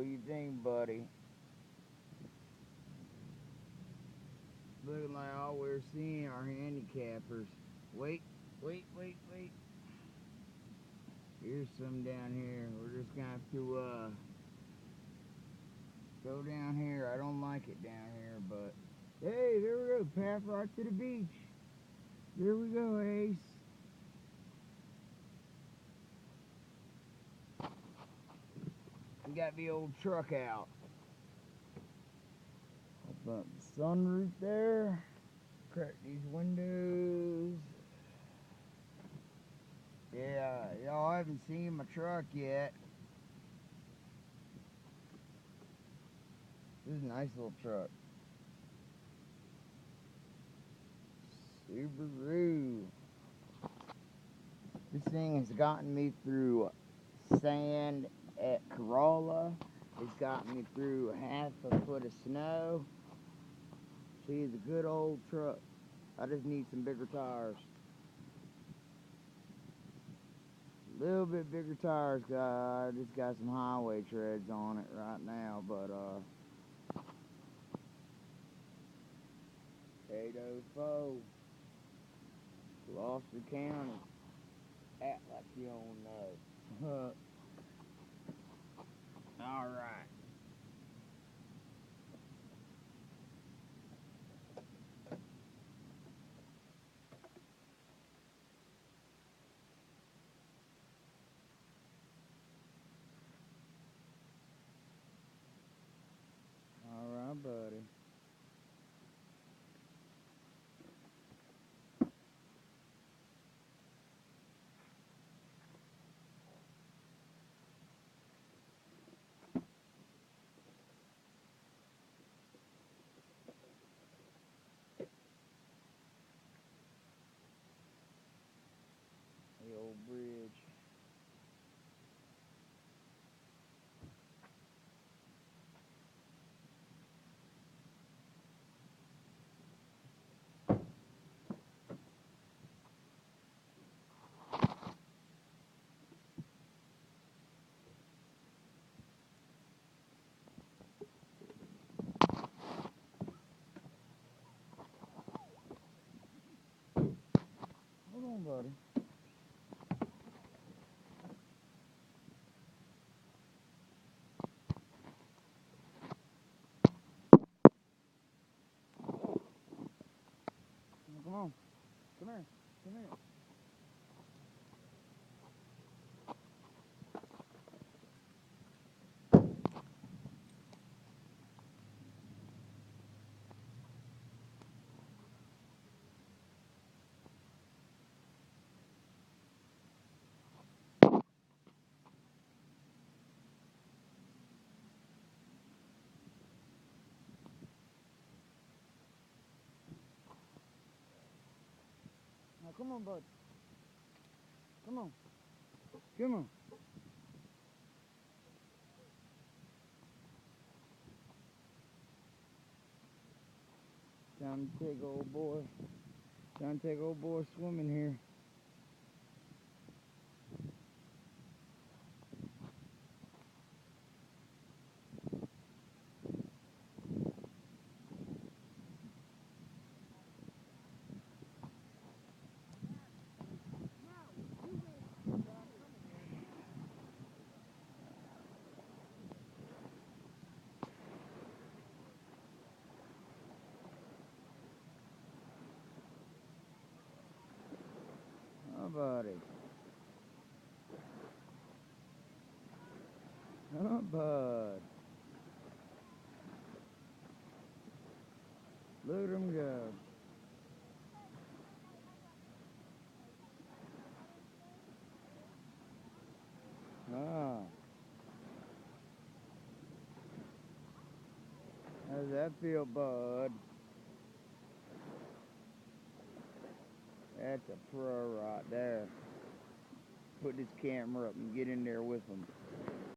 What do you think, buddy? Looking like all we're seeing are handicappers. Wait, wait, wait, wait. Here's some down here. We're just gonna have to go down here. I don't like it down here, but hey, there we go. Path right to the beach. There we go, Ace. We got the old truck out. Open up the sunroof there. Crack these windows. Yeah, y'all haven't seen my truck yet. This is a nice little truck. Subaru. This thing has gotten me through sand at Corolla. It's gotten me through half a foot of snow. She's a good old truck. I just need some bigger tires. A little bit bigger tires, guys. I just got some highway treads on it right now, but 804 Gloucester County. Act like you don't know. Alright. Alright, buddy. The old bridge. Hold on, buddy. Come on. Come here. Come here. Now, come on, bud. Come on. Come on. Time to take old boy. Time to take old boy swimming here. Oh, buddy. Oh, bud. Look at him go. Ah. How's that feel, bud? That's a pro right there. Put this camera up and get in there with him.